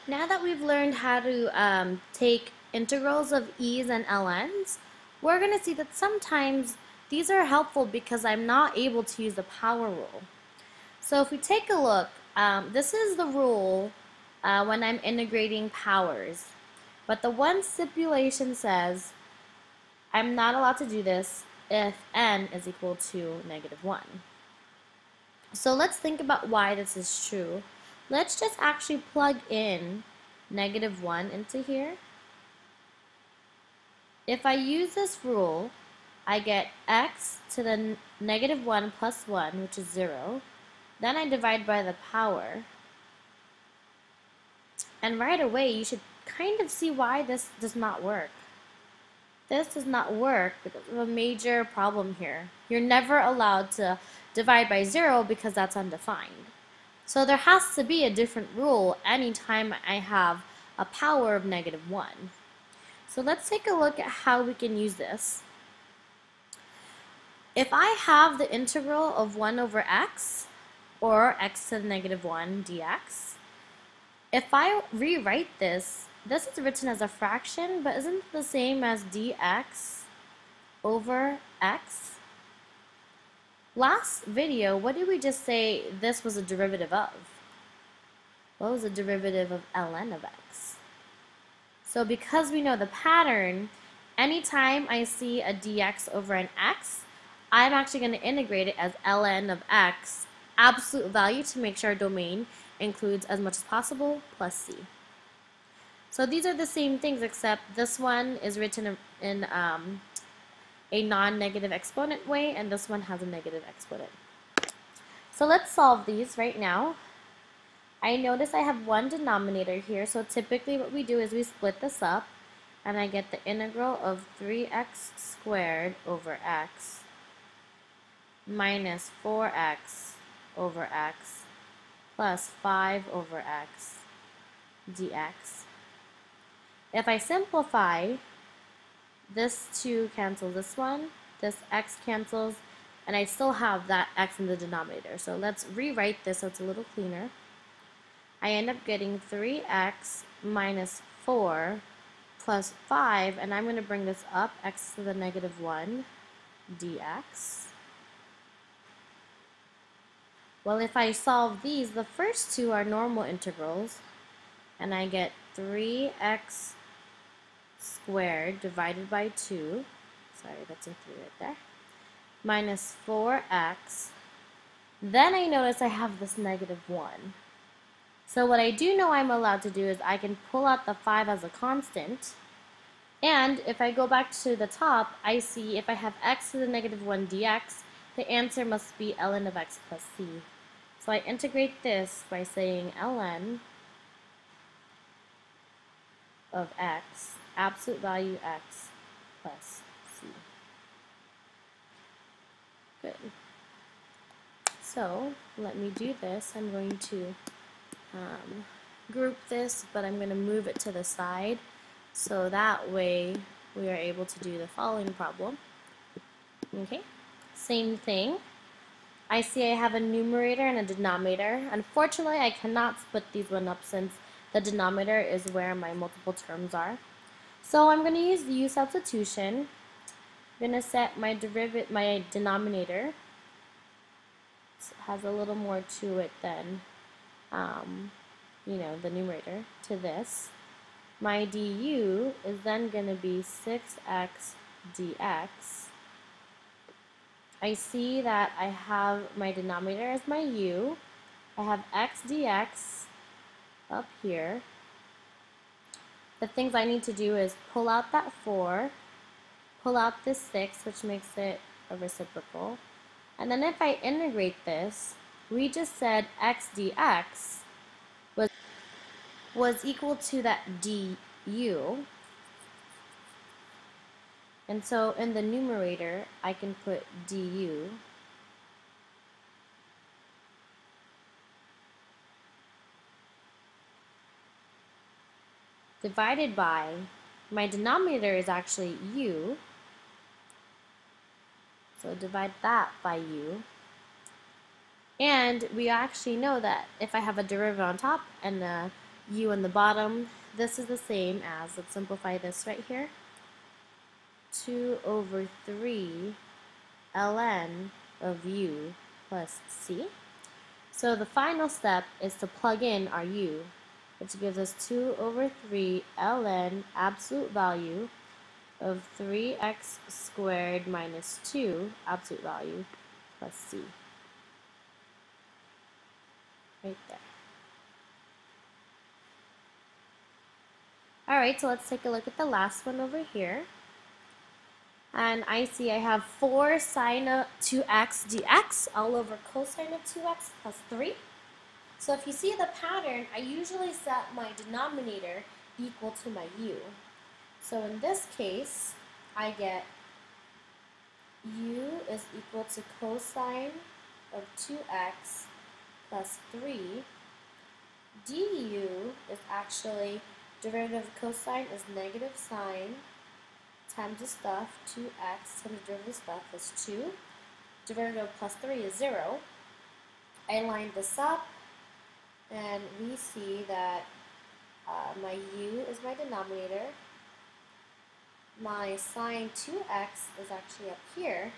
Now that we've learned how to take integrals of e's and ln's, we're going to see that sometimes these are helpful because I'm not able to use the power rule. So if we take a look, this is the rule when I'm integrating powers. But the one stipulation says I'm not allowed to do this if n is equal to -1. So let's think about why this is true. Let's just actually plug in -1 into here. If I use this rule, I get x to the -1 plus 1, which is 0. Then I divide by the power. And right away, you should kind of see why this does not work. This does not work because of a major problem here. You're never allowed to divide by 0 because that's undefined. So there has to be a different rule anytime I have a power of -1. So let's take a look at how we can use this. If I have the integral of 1 over x, or x to the -1 dx, if I rewrite this, this is written as a fraction, but isn't it the same as dx over x? Last video, what did we just say this was a derivative of? What was the derivative of ln of x? So because we know the pattern, anytime I see a dx over an x, I'm actually going to integrate it as ln of x, absolute value to make sure our domain includes as much as possible, plus c. So these are the same things, except this one is written in a non-negative exponent way, and this one has a negative exponent. So let's solve these right now. I notice I have one denominator here, so typically what we do is we split this up, and I get the integral of 3x squared over x minus 4x over x plus 5 over x dx. If I simplify, this 2 cancels this one, this x cancels, and I still have that x in the denominator. So let's rewrite this so it's a little cleaner. I end up getting 3x minus 4 plus 5, and I'm going to bring this up, x to the -1 dx. Well, if I solve these, the first two are normal integrals, and I get 3x squared divided by 2, sorry, that's a 3 right there, minus 4x. Then I notice I have this -1. So what I do know I'm allowed to do is I can pull out the 5 as a constant, and if I go back to the top, I see if I have x to the -1 dx, the answer must be ln of x plus c. So I integrate this by saying ln of x, absolute value x plus c. Good. So let me do this. I'm going to group this, but I'm going to move it to the side so that way we are able to do the following problem. Okay, same thing. I see I have a numerator and a denominator. Unfortunately, I cannot split these one up since the denominator is where my multiple terms are. So I'm going to use the u substitution. I'm going to set my denominator. It has a little more to it than the numerator, to this. My du is then going to be 6x dx. I see that I have my denominator as my u. I have x dx up here. The things I need to do is pull out that 4, pull out this 6, which makes it a reciprocal. And then if I integrate this, we just said x dx was equal to that du. And so in the numerator, I can put du divided by, my denominator is actually u, so divide that by u. And we actually know that if I have a derivative on top and a u in the bottom. This is the same as, let's simplify this right here, 2 over 3 ln of u plus c. So the final step is to plug in our u, which gives us 2 over 3 ln absolute value of 3x squared minus 2 absolute value plus c. Right there. Alright, so let's take a look at the last one over here. And I see I have 4 sine of 2x dx all over cosine of 2x plus 3. So if you see the pattern, I usually set my denominator equal to my u. So in this case, I get u is equal to cosine of 2x plus 3. du is actually, derivative of cosine is negative sine times the stuff, 2x times the derivative of stuff is 2. Derivative of plus 3 is 0. I lined this up, and we see that my u is my denominator. My sine 2x is actually up here,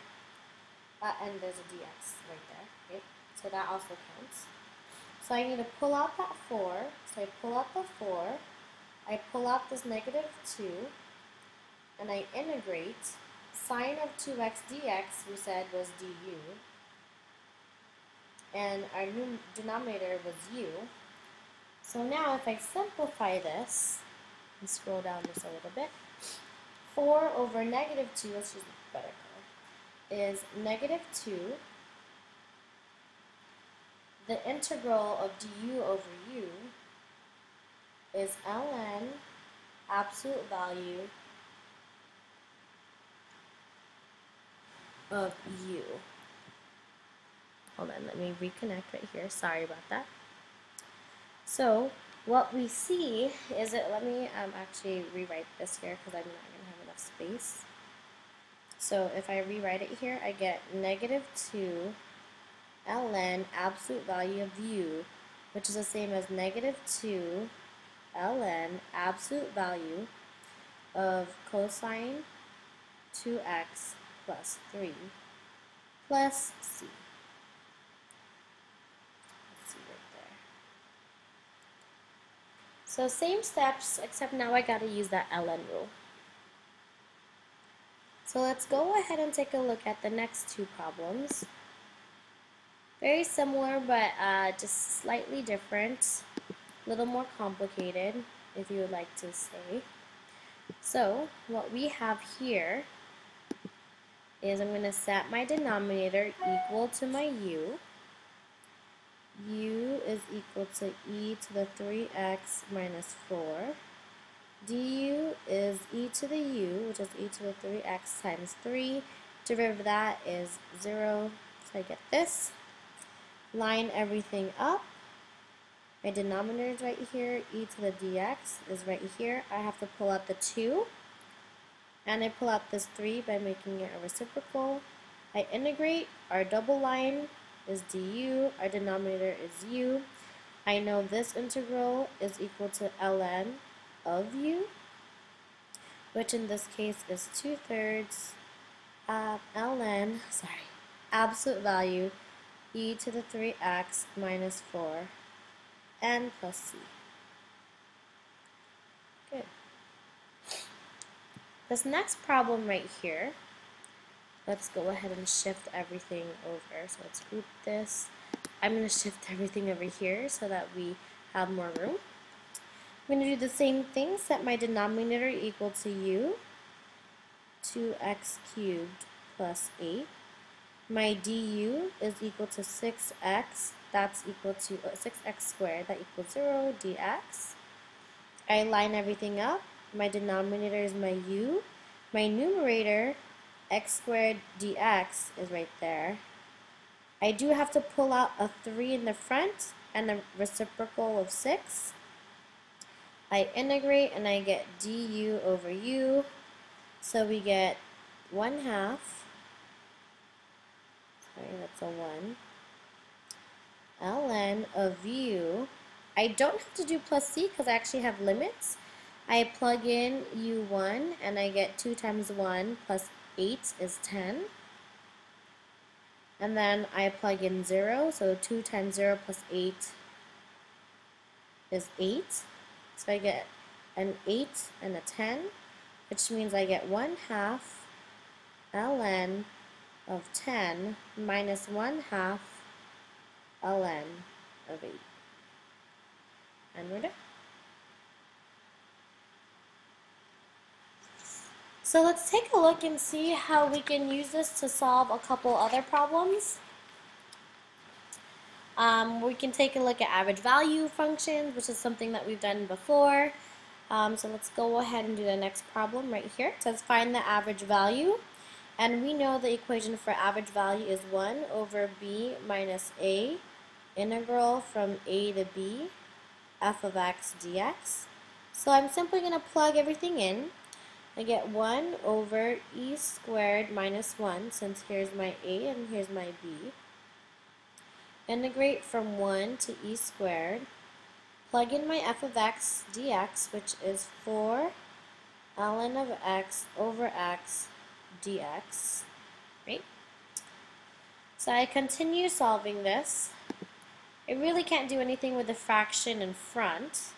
and there's a dx right there, right? So that also counts. So I need to pull out that 4. So I pull out the 4. I pull out this negative 2. And I integrate. Sine of 2x dx, we said, was du. And our new denominator was u. So now if I simplify this, and scroll down just a little bit, 4 over negative 2, let's use a better color, is negative 2. The integral of du over u is ln absolute value of u. Hold on, let me reconnect right here. Sorry about that. So what we see is that, let me actually rewrite this here because I'm not going to have enough space. So if I rewrite it here, I get negative 2 ln absolute value of u, which is the same as negative 2 ln absolute value of cosine 2x plus 3 plus c. Let's see right there. So same steps, except now I got to use that ln rule. So let's go ahead and take a look at the next two problems. Very similar, but just slightly different. A little more complicated, if you would like to say. So what we have here is I'm going to set my denominator equal to my u. u is equal to e to the 3x minus 4. du is e to the u, which is e to the 3x times 3. Derivative of that is 0, so I get this. Line everything up. My denominator is right here, e to the dx is right here. I have to pull out the 2. And I pull out this 3 by making it a reciprocal. I integrate. Our double line is du. Our denominator is u. I know this integral is equal to ln of u, which in this case is 2/3 ln, absolute value e to the 3x minus 4 n plus c. Good. This next problem right here, let's go ahead and shift everything over. So let's group this. I'm going to shift everything over here so that we have more room. I'm going to do the same thing, set my denominator equal to u, 2x cubed plus 8. My du is equal to 6x, that's equal to 6x squared, that equals 0, dx. I line everything up. My denominator is my u. My numerator, x squared dx, is right there. I do have to pull out a 3 in the front and a reciprocal of 6. I integrate and I get du over u. So we get 1/2. Sorry, that's a 1. ln of u I don't have to do plus c because I actually have limits. I plug in u1 and I get 2 times 1 plus 8 is 10. And then I plug in 0, so 2 times 0 plus 8 is 8. So I get an 8 and a 10, which means I get 1/2 ln of 10 minus 1/2 ln of 8. And we're done. So let's take a look and see how we can use this to solve a couple other problems. We can take a look at average value functions, which is something that we've done before. So let's go ahead and do the next problem right here. It says find the average value. And we know the equation for average value is 1 over b minus a integral from a to b f of x dx. So I'm simply going to plug everything in. I get 1 over e squared minus 1, since here's my a and here's my b. Integrate from 1 to e squared. Plug in my f of x dx, which is 4 ln of x over x dx, right? So I continue solving this. I really can't do anything with the fraction in front,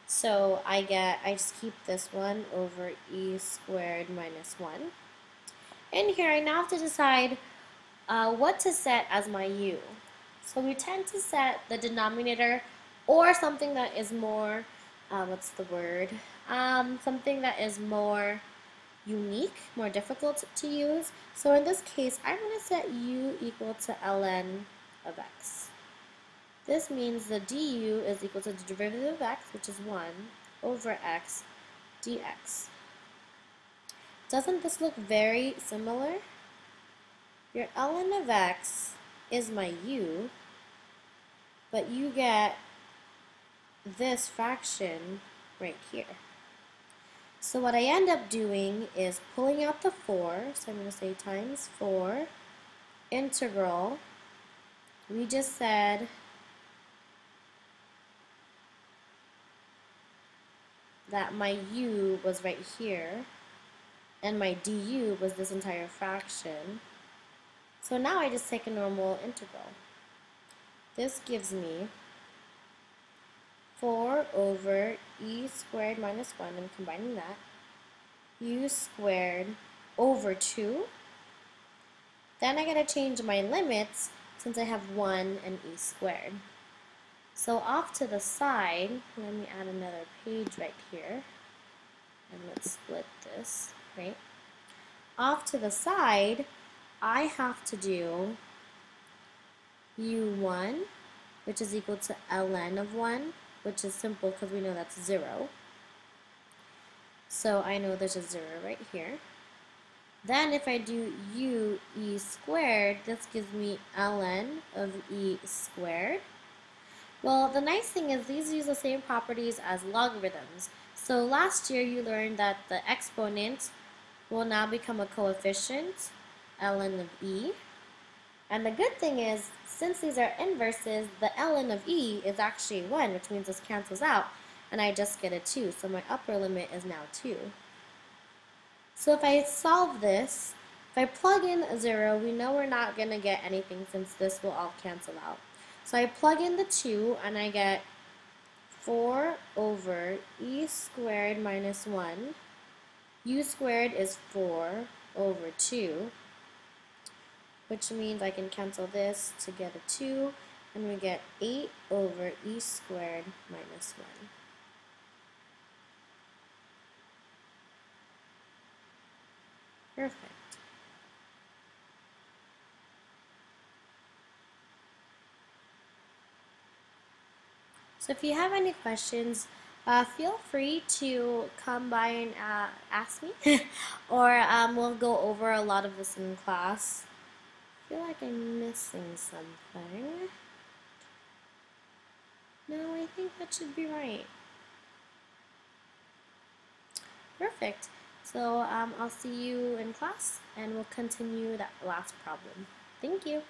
so I just keep this 1 over e squared minus 1. In here, I now have to decide what to set as my u. So we tend to set the denominator or something that is more, something that is more unique, more difficult to use. So in this case, I'm going to set u equal to ln of x. This means the du is equal to the derivative of x, which is 1, over x dx. Doesn't this look very similar? Your ln of x is my u, but you get this fraction right here. So what I end up doing is pulling out the 4, so I'm going to say times 4, integral, we just said that my u was right here, and my du was this entire fraction. So now I just take a normal integral. This gives me 4 over e squared minus 1, I'm combining that, u squared over 2. Then I gotta change my limits since I have 1 and e squared. So off to the side, let me add another page right here, and let's split this, right? Off to the side, I have to do u1, which is equal to ln of 1, which is simple because we know that's 0. So I know there's a 0 right here. Then if I do u e squared, this gives me ln of e squared. Well, the nice thing is these use the same properties as logarithms. So last year you learned that the exponent will now become a coefficient, ln of e. And the good thing is, since these are inverses, the ln of e is actually 1, which means this cancels out, and I just get a 2. So my upper limit is now 2. So if I solve this, if I plug in a 0, we know we're not going to get anything since this will all cancel out. So I plug in the 2, and I get 4 over e squared minus 1. U squared is 4 over 2, which means I can cancel this to get a 2, and we get 8 over e squared minus 1. Perfect. So if you have any questions, feel free to come by and ask me, or we'll go over a lot of this in class. I feel like I'm missing something. No, I think that should be right. Perfect. So I'll see you in class, and we'll continue that last problem. Thank you.